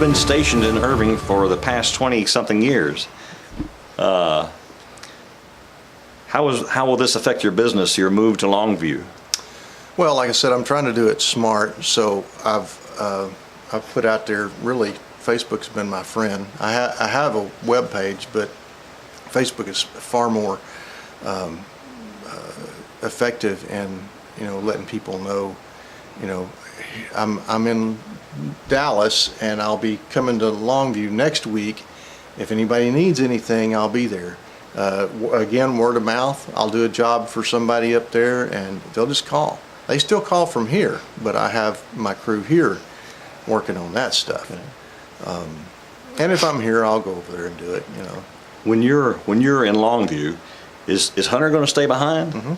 been stationed in Irving for the past 20-something years. How will this affect your business, your move to Longview? Well, like I said, I'm trying to do it smart, so I've put out there, really, Facebook's been my friend. I have a web page, but Facebook is far more effective in, letting people know, I'm in Dallas and I'll be coming to Longview next week. If anybody needs anything, I'll be there. Again, word of mouth. I'll do a job for somebody up there and they'll just call. They still call from here, but I have my crew here working on that stuff. And if I'm here, I'll go over there and do it, When you're in Longview, is Hunter going to stay behind? Mm-hmm.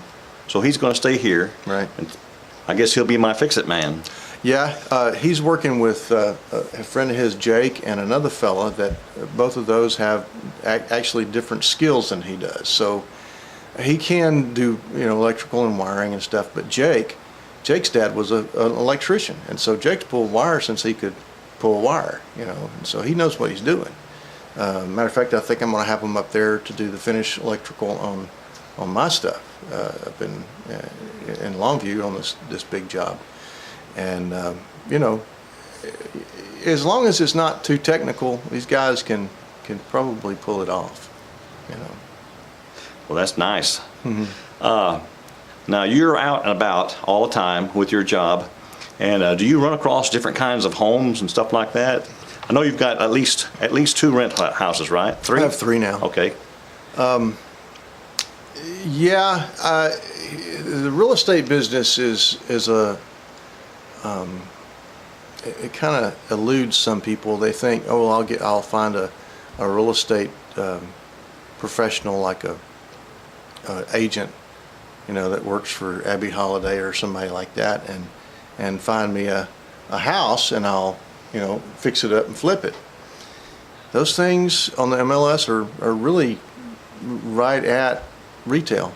So he's going to stay here. Right. And I guess he'll be my fix-it man. Yeah, he's working with a friend of his, Jake, and another fella that both of those have actually different skills than he does. So he can do, electrical and wiring and stuff, but Jake's dad was an electrician, and so Jake's pulled wire since he could pull wire, and so he knows what he's doing. Matter of fact, I think I'm going to have him up there to do the finish electrical on my stuff up in Longview on this big job. And as long as it's not too technical, these guys can probably pull it off. Well, that's nice. Mm-hmm. Now you're out and about all the time with your job, and do you run across different kinds of homes and stuff like that? I know you've got at least 2 rent houses, right? 3? I have 3 now. Okay. Yeah, the real estate business is a it kind of eludes some people. They think, oh, well, I'll find a real estate professional like a agent, that works for Abby Holiday or somebody like that, and find me a house and I'll fix it up and flip it. Those things on the MLS are really right at retail,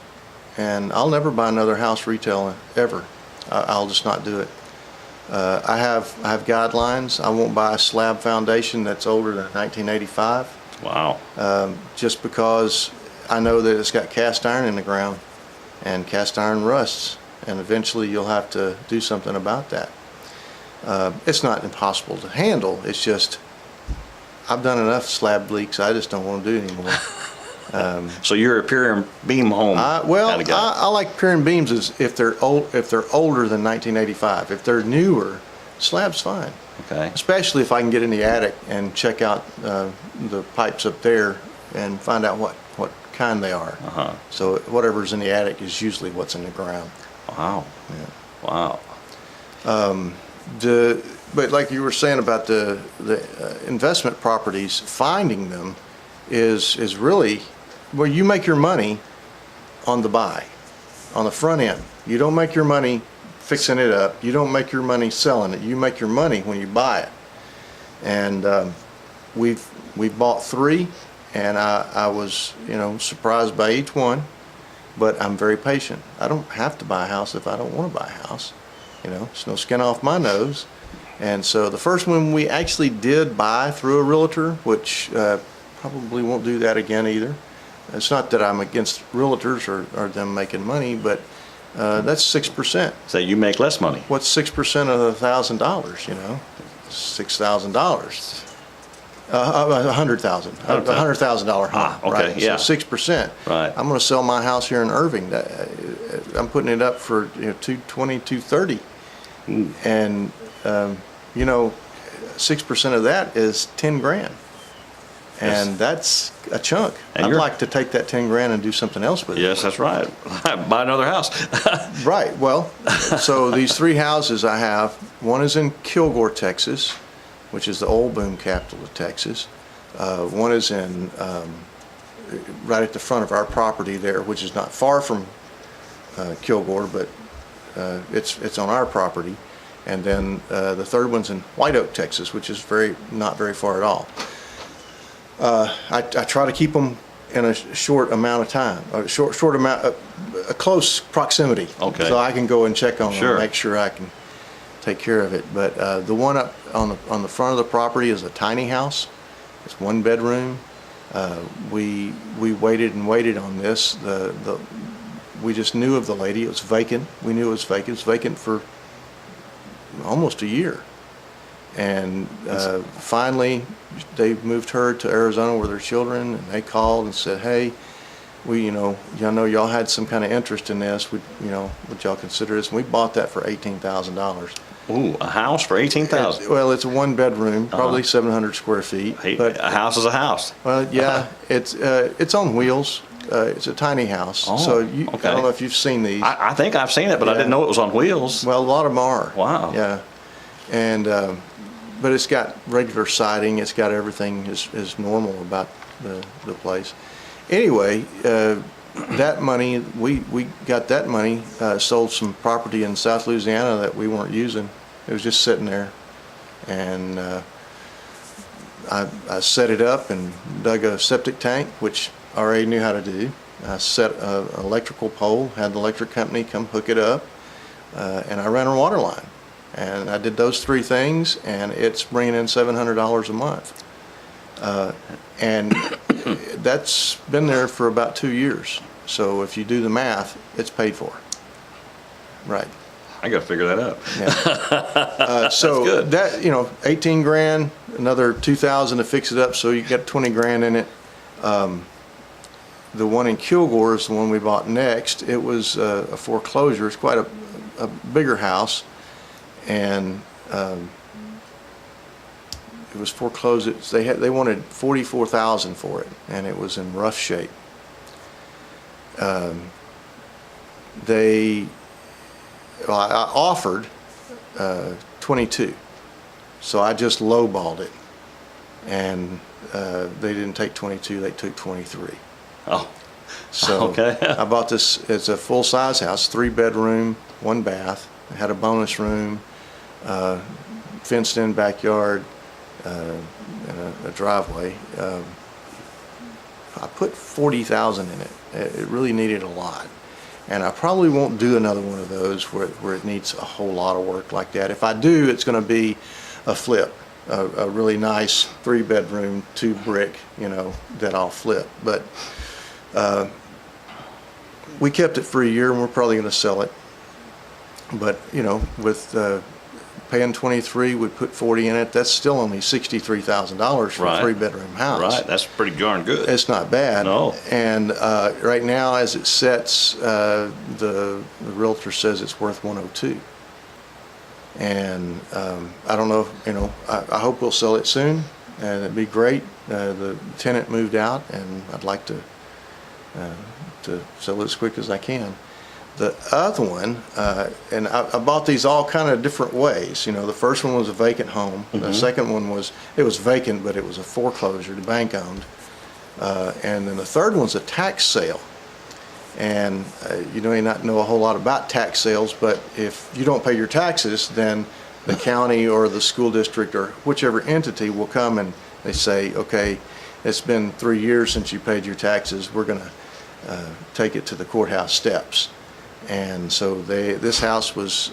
and I'll never buy another house retail ever. I'll just not do it. I have guidelines. I won't buy a slab foundation that's older than 1985. Wow. Just because I know that it's got cast iron in the ground, and cast iron rusts, and eventually you'll have to do something about that. It's not impossible to handle. It's just I've done enough slab leaks. I just don't want to do it anymore. So you're a pier and beam home. I like pier and beams if they're older than 1985. If they're newer, slab's fine. Okay. Especially if I can get in the attic and check out the pipes up there and find out what kind they are. Uh-huh. So whatever's in the attic is usually what's in the ground. Wow. Yeah. Wow. But like you were saying about the investment properties, finding them is really where you make your money on the buy, on the front end. You don't make your money fixing it up. You don't make your money selling it. You make your money when you buy it. And we've bought 3, and I was surprised by each one. But I'm very patient. I don't have to buy a house if I don't want to buy a house. It's no skin off my nose. And so the first one we actually did buy through a realtor, which probably won't do that again either. It's not that I'm against realtors or them making money, but that's 6%. So you make less money. What's 6% of $1,000? $6,000. $100,000. $100,000 home. Okay, right? yeah. So 6%. Right. I'm going to sell my house here in Irving. I'm putting it up for $220,000, $230,000. And 6% of that is $10,000. And Yes. that's a chunk. And I'd like to take that $10,000 and do something else with it. Yes, that's right. Buy another house. Right. Well, so these 3 houses I have, one is in Kilgore, Texas, which is the old boom capital of Texas. One is in right at the front of our property there, which is not far from Kilgore, but it's on our property. And then the third one's in White Oak, Texas, which is not very far at all. I try to keep them in a short amount of time, a close proximity. Okay. So I can go and check on them Sure. and make sure I can take care of it. But the one up on the front of the property is a tiny house. It's 1 bedroom. We waited and waited on this. We just knew of the lady. It was vacant. We knew it was vacant. It was vacant for almost a year. And finally, they moved her to Arizona with her children, and they called and said, "Hey, y'all know y'all had some kind of interest in this. Would y'all consider this?" And we bought that for $18,000. Ooh, a house for 18,000. Well, it's a 1 bedroom, probably 700 square feet. Hey, But a house is a house. well, yeah, it's on wheels. It's a tiny house. Oh, So okay. I don't know if you've seen these. I think I've seen it, but I Yeah. didn't know it was on wheels. Well, a lot of them are. Wow. Yeah, and but it's got regular siding. It's got everything is normal about the place. Anyway, that money we got that money, sold some property in South Louisiana that we weren't using. It was just sitting there, and I set it up and dug a septic tank, which I already knew how to do. I set an electrical pole, had the electric company come hook it up, and I ran a water line. And I did those 3 things, and it's bringing in $700 a month. And that's been there for about 2 years. So if you do the math, it's paid for. Right. I got to figure that out. Yeah. So good. that, 18 grand, another 2,000 to fix it up, so you got 20 grand in it. The one in Kilgore is the one we bought next. It was a foreclosure. It's quite a bigger house, and it was foreclosed. They wanted $44,000 for it, and it was in rough shape. I offered 22, so I just lowballed it, and they didn't take 22. They took 23. Oh, So okay. I bought this. It's a full-size house, 3 bedroom, 1 bath. It had a bonus room, fenced-in backyard, and a driveway. I put $40,000 in it. It really needed a lot, and I probably won't do another one of those where it needs a whole lot of work like that. If I do, it's going to be a flip, a really nice 3 bedroom, 2 brick, that I'll flip. But we kept it for a year, and we're probably going to sell it. But with paying 23, we put 40 in it. That's still only $63,000 for Right. a 3 bedroom house. Right, that's pretty darn good. It's not bad. No. And right now, as it sets, the realtor says it's worth 102. And I don't know. I hope we'll sell it soon, and it'd be great. The tenant moved out, and I'd like to sell it as quick as I can. The other one, and I bought these all kind of different ways. The first one was a vacant home. The second one was vacant, but it was a foreclosure, the bank owned. And then the third one's a tax sale. And you may not know a whole lot about tax sales, but if you don't pay your taxes, then the county or the school district or whichever entity will come and they say, okay, it's been 3 years since you paid your taxes. We're going to take it to the courthouse steps. And so this house was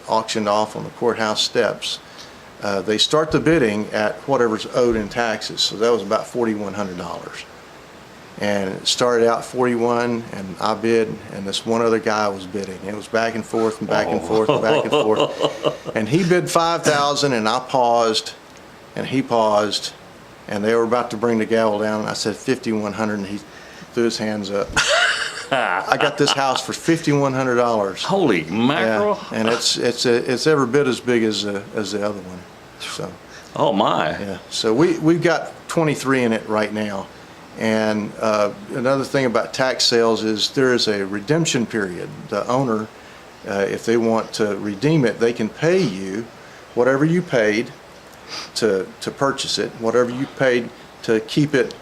auctioned off on the courthouse steps. They start the bidding at whatever's owed in taxes, so that was about $4,100. And it started out 41, and I bid, and this one other guy was bidding. It was back and forth and back and forth and back and forth. And he bid 5,000, and I paused, and he paused, and they were about to bring the gavel down. And I said 5,100, and he threw his hands up. I got this house for $5,100. Holy mackerel. Yeah, and it's every bit as big as the other one. So Oh, my. yeah, so we've got 23 in it right now. And another thing about tax sales is there is a redemption period. The owner, if they want to redeem it, they can pay you whatever you paid to purchase it, whatever you paid to keep it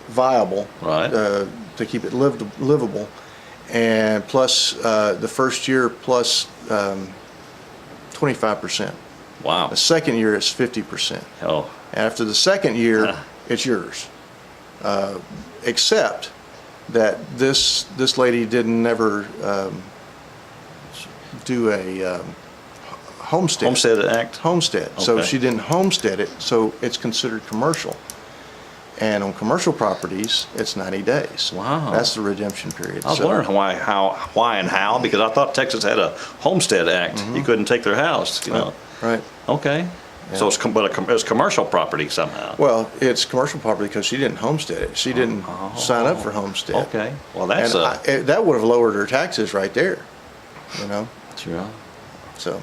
viable, Right. to keep it livable, and plus the first year plus 25%. Wow. The second year is 50%. Oh, After the second year, it's yours. Except that this lady didn't never do a homestead. Homestead Act? Homestead. So Okay. she didn't homestead it, so it's considered commercial. And on commercial properties, it's 90 days. Wow. That's the redemption period. I was So- wondering why and how, because I thought Texas had a Homestead Act. You couldn't take their house, you know? Right. Okay. So it's, it's commercial property somehow. Well, it's commercial property because she didn't homestead it. She didn't sign up for homestead. Okay. Well, that's And that would have lowered her taxes right there, you know? Sure. So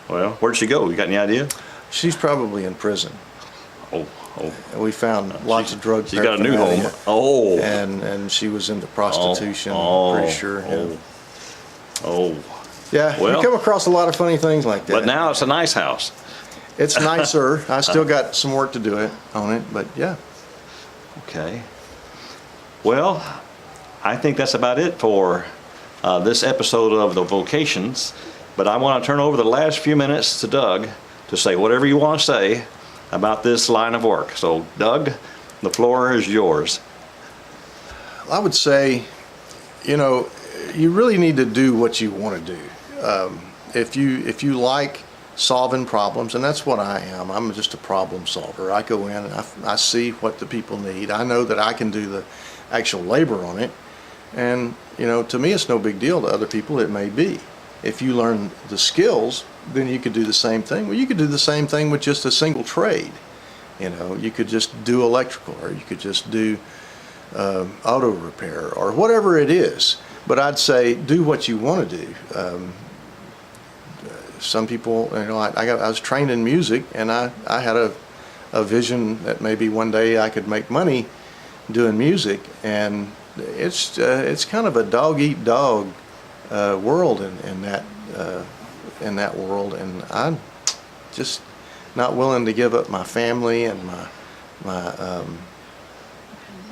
Well, where'd she go? You got any idea? she's probably in prison. Oh, And we found lots of drug she's got a new home. paraphernalia. Oh. And she was into prostitution, Oh, I'm pretty sure. Yeah. Oh. Yeah, Well- you come across a lot of funny things like that. But now it's a nice house. It's nicer. I still got some work to do on it, but yeah. Okay. Well, I think that's about it for this episode of the Vocations. But I want to turn over the last few minutes to Doug to say whatever you want to say about this line of work. So, Doug, the floor is yours. I would say, you know, you really need to do what you want to do. If you like solving problems, and that's what I am. I'm just a problem solver. I go in and I see what the people need. I know that I can do the actual labor on it. And, you know, to me, it's no big deal. To other people, it may be. If you learn the skills, then you could do the same thing. Well, you could do the same thing with just a single trade. You know, you could just do electrical, or you could just do auto repair, or whatever it is. But I'd say do what you want to do. Some people, you know, I was trained in music, and I had a vision that maybe one day I could make money doing music, and it's kind of a dog eat dog world in that world, and I'm just not willing to give up my family and my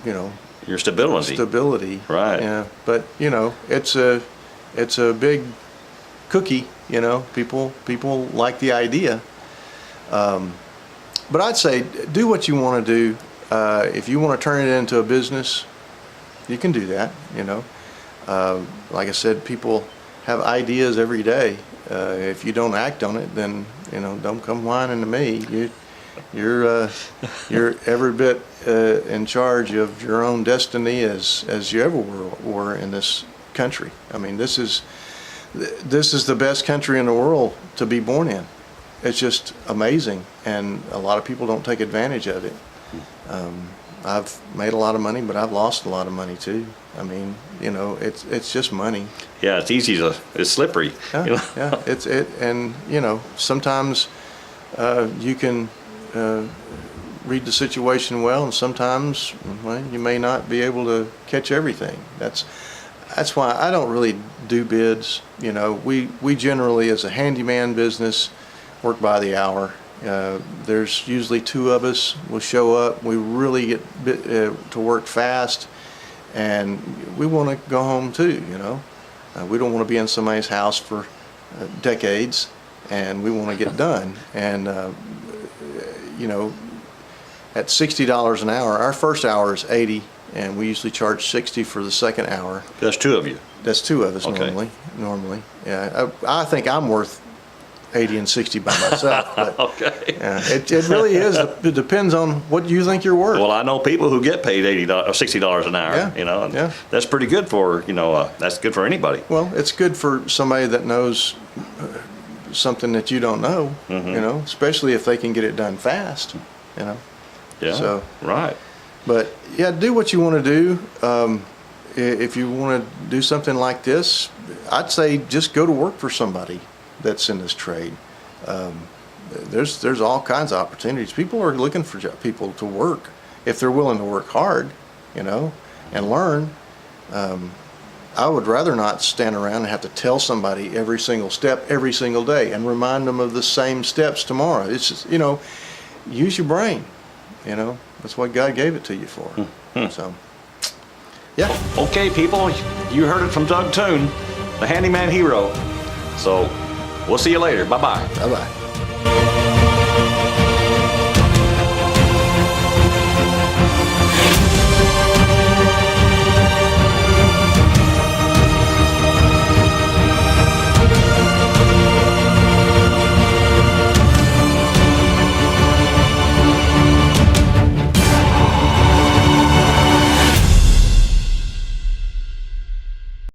you know, Your stability. stability. Right. Yeah, but you know, it's a big cookie. You know, people like the idea. But I'd say do what you want to do. If you want to turn it into a business, you can do that. You know, like I said, people have ideas every day. If you don't act on it, then you know, don't come whining to me. You're every bit in charge of your own destiny as you ever were in this country. I mean, this is the best country in the world to be born in. It's just amazing, and a lot of people don't take advantage of it. I've made a lot of money, but I've lost a lot of money too. I mean, you know, it's just money. Yeah, it's easy to, it's slippery. Yeah, You know? yeah, and you know, sometimes you can read the situation well, and sometimes, well, you may not be able to catch everything. That's why I don't really do bids. You know, we generally, as a handyman business, work by the hour. There's usually two of us will show up. We really get to work fast, and we want to go home too, you know. We don't want to be in somebody's house for decades, and we want to get done. And, you know, at $60 an hour, our first hour is 80, and we usually charge 60 for the second hour. That's two of you. That's two of us Okay. normally. Yeah, I think I'm worth 80 and 60 by myself. But Okay. yeah, it really is. It depends on what you think you're worth. Well, I know people who get paid $80 or $60 an hour. Yeah, You know, and yeah. that's pretty good for, you know, that's good for anybody. Well, it's good for somebody that knows something that you don't know, Mm-hmm. you know, especially if they can get it done fast, you know. Yeah. So- Right. But yeah, do what you want to do. If you want to do something like this, I'd say just go to work for somebody that's in this trade. There's all kinds of opportunities. People are looking for people to work if they're willing to work hard, you know, and learn. I would rather not stand around and have to tell somebody every single step every single day and remind them of the same steps tomorrow. It's just, you know, use your brain, you know. That's what God gave it to you for. So, yeah. Okay, people, you heard it from Doug Toon, the handyman hero. So we'll see you later. Bye-bye. Bye-bye.